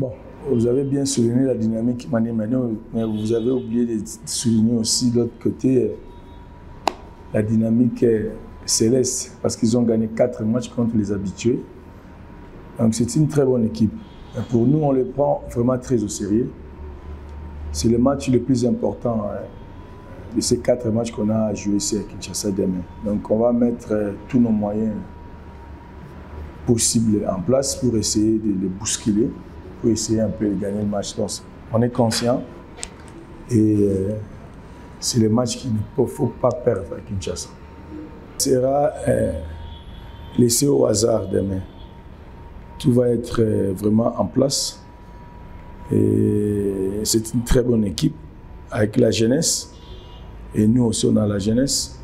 Bon, vous avez bien souligné la dynamique Mani-Magnon, mais vous avez oublié de souligner aussi de l'autre côté la dynamique Céleste, parce qu'ils ont gagné 4 matchs contre les habitués. Donc c'est une très bonne équipe. Et pour nous, on les prend vraiment très au sérieux. C'est le match le plus important de ces 4 matchs qu'on a à jouer ici à Kinshasa demain. Donc on va mettre tous nos moyens possibles en place pour essayer de les bousculer, pour essayer un peu de gagner le match. Donc, on est conscient et c'est le match qu'il ne faut pas perdre à Kinshasa. Il sera laissé au hasard demain. Tout va être vraiment en place. Et c'est une très bonne équipe avec la jeunesse. Et nous aussi, on a la jeunesse.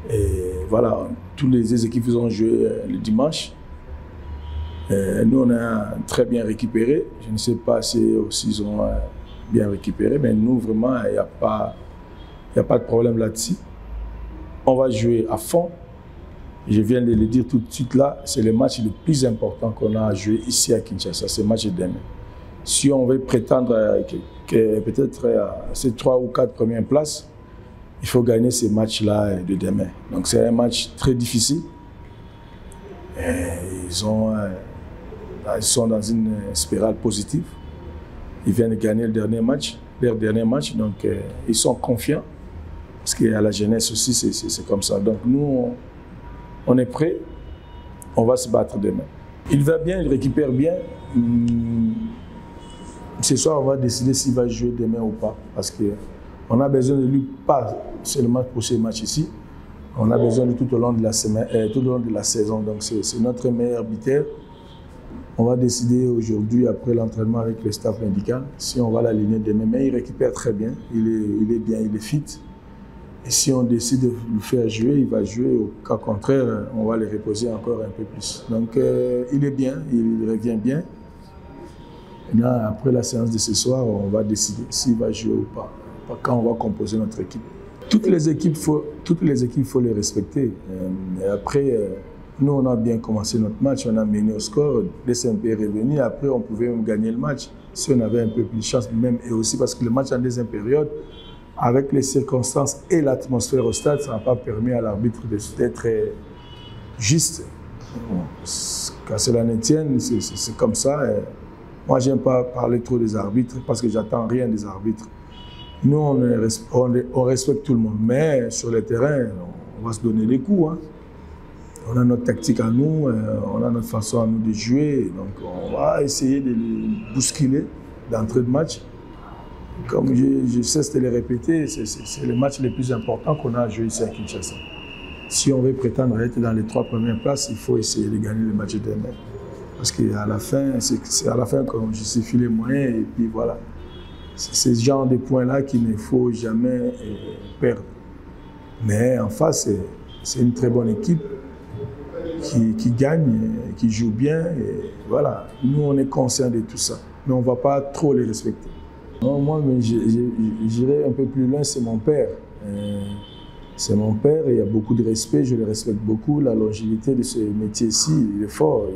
Et voilà, toutes les équipes ont joué le dimanche. Nous, on a très bien récupéré. Je ne sais pas si aussi ils ont bien récupéré, mais nous, vraiment, il n'y a pas de problème là-dessus. On va jouer à fond. Je viens de le dire tout de suite là, c'est le match le plus important qu'on a à jouer ici à Kinshasa, c'est le match de demain. Si on veut prétendre peut-être à ces 3 ou 4 premières places, il faut gagner ces matchs-là de demain. Donc c'est un match très difficile. Ils sont dans une spirale positive. Ils viennent de gagner leur dernier match, donc ils sont confiants. Parce qu'à la jeunesse aussi, c'est comme ça. Donc nous, on est prêts, on va se battre demain. Il va bien, il récupère bien. Ce soir, on va décider s'il va jouer demain ou pas. Parce qu'on a besoin de lui, pas seulement pour ce match ici, on a besoin de tout au long de la semaine, tout au long de la saison. Donc c'est notre meilleur arbitre. On va décider aujourd'hui, après l'entraînement avec le staff médical, si on va l'aligner demain. Mais il récupère très bien, il est bien, il est fit. Et si on décide de le faire jouer, il va jouer. Au cas contraire, on va le reposer encore un peu plus. Donc il est bien, il revient bien. Là, après la séance de ce soir, on va décider s'il va jouer ou pas. Quand on va composer notre équipe. Toutes les équipes, il faut les respecter. Et après, nous, on a bien commencé notre match, on a mené au score. Le SMP est revenu. Après, on pouvait même gagner le match si on avait un peu plus de chance. Même, et aussi parce que le match en deuxième période, avec les circonstances et l'atmosphère au stade, ça n'a pas permis à l'arbitre d'être juste. Quand cela ne tienne, c'est comme ça. Et moi, je n'aime pas parler trop des arbitres parce que j'attends rien des arbitres. Nous, on respecte tout le monde, mais sur le terrain, on va se donner des coups. Hein. On a notre tactique à nous, on a notre façon à nous de jouer. Donc, on va essayer de les bousculer d'entrée de match. Comme je cesse de le répéter, c'est le match le plus important qu'on a à jouer ici à Kinshasa. Si on veut prétendre être dans les 3 premières places, il faut essayer de gagner le match de demain. Parce qu'à la fin, c'est à la fin qu'on justifie les moyens et puis voilà. C'est ce genre de points-là qu'il ne faut jamais perdre. Mais en face, c'est une très bonne équipe qui gagne, qui joue bien. Et voilà. Nous, on est conscients de tout ça. Mais on ne va pas trop les respecter. Non, moi, j'irai un peu plus loin, c'est mon père. C'est mon père, il y a beaucoup de respect, je le respecte beaucoup. La longévité de ce métier-ci, il est fort,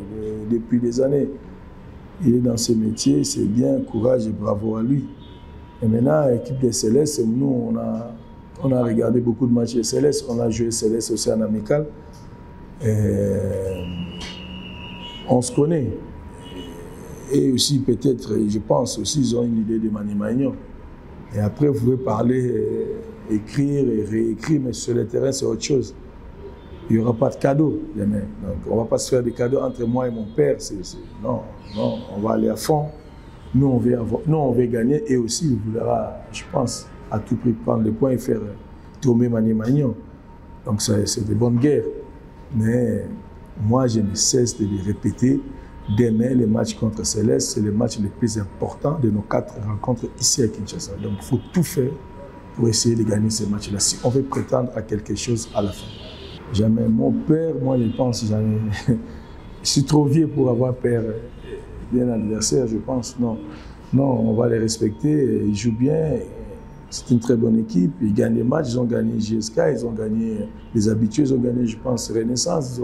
depuis des années. Il est dans ce métier, c'est bien, courage et bravo à lui. Et maintenant, l'équipe des Célestes, nous, on a regardé beaucoup de matchs des Célestes, on a joué Célestes aussi en amical. On se connaît. Et aussi, peut-être, je pense aussi, ils ont une idée de Mani-Magnon. Et après, vous pouvez parler, écrire et réécrire, mais sur le terrain, c'est autre chose. Il n'y aura pas de cadeau demain. Donc, on ne va pas se faire des cadeaux entre moi et mon père. Non, on va aller à fond. Nous, on veut gagner et aussi, il voudra, je pense, à tout prix prendre le point et faire tomber Mani-Magnon. Donc, c'est de bonnes guerres. Mais moi, je ne cesse de les répéter. Demain, le match contre Céleste, c'est le match le plus important de nos 4 rencontres ici à Kinshasa. Donc, il faut tout faire pour essayer de gagner ce match-là, si on veut prétendre à quelque chose à la fin. Jamais. Mon père, moi, je pense, jamais. Je suis trop vieux pour avoir père bien adversaire, je pense. Non, on va les respecter. Ils jouent bien. C'est une très bonne équipe. Ils gagnent les matchs. Ils ont gagné JSK, ils ont gagné les habitués. Ils ont gagné, je pense, Renaissance.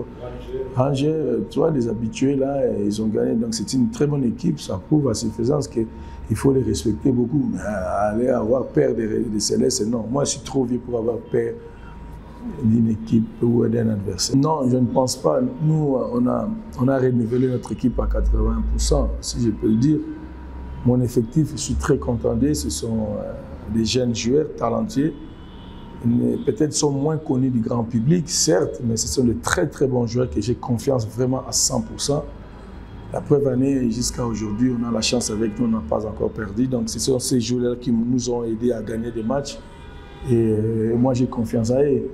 Ranger, tu vois, les habitués, là, ils ont gagné. Donc, c'est une très bonne équipe. Ça prouve à suffisance qu'il faut les respecter beaucoup. Mais aller avoir peur des Célestes, non. Moi, je suis trop vieux pour avoir peur d'une équipe ou d'un adversaire. Non, je ne pense pas. Nous, on a renouvelé notre équipe à 80%, si je peux le dire. Mon effectif, je suis très content d'eux. Ce sont des jeunes joueurs talentueux. Peut-être sont moins connus du grand public, certes, mais ce sont de très très bons joueurs que j'ai confiance vraiment à 100%. La preuve année, jusqu'à aujourd'hui, on a la chance avec nous, on n'a pas encore perdu. Donc ce sont ces joueurs qui nous ont aidés à gagner des matchs. Et moi, j'ai confiance à eux.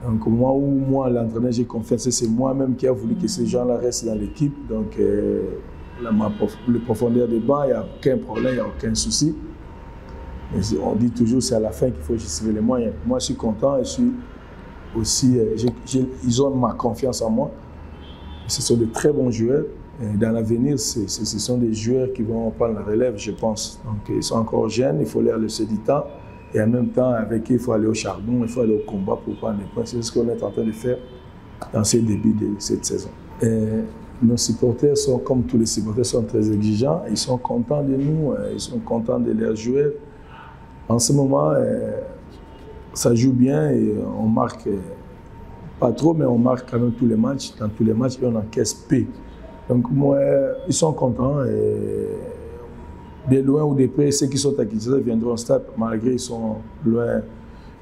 Donc moi, l'entraîneur, j'ai confiance. C'est moi-même qui a voulu que ces gens-là restent dans l'équipe. Donc le profondeur des bancs, il n'y a aucun problème, il n'y a aucun souci. Mais on dit toujours c'est à la fin qu'il faut justifier les moyens. Moi, je suis content et je suis aussi, ils ont ma confiance en moi. Ce sont de très bons joueurs. Et dans l'avenir, ce sont des joueurs qui vont prendre la relève, je pense. Donc, ils sont encore jeunes, il faut leur laisser du temps. Et en même temps, avec eux, il faut aller au charbon, il faut aller au combat pour prendre les points. C'est ce qu'on est en train de faire dans ce début de cette saison. Nos supporters sont, comme tous les supporters, sont très exigeants. Ils sont contents de nous, ils sont contents de leurs joueurs. En ce moment, ça joue bien et on marque, pas trop, mais on marque quand même tous les matchs. Dans tous les matchs, et on encaisse P. Donc, moi, ils sont contents. Et de loin ou de près, ceux qui sont à Kinshasa viendront au stade, malgré qu'ils sont loin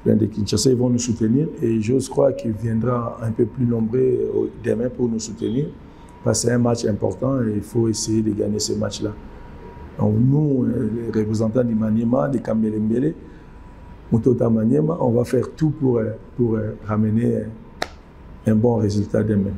de Kinshasa, ils vont nous soutenir. Et j'ose croire qu'il viendra un peu plus nombreux demain pour nous soutenir. Parce que c'est un match important et il faut essayer de gagner ce match-là. Donc nous, les représentants du Maniema, de Kambele-Mbele, Mutota Maniema, on va faire tout pour ramener un bon résultat demain.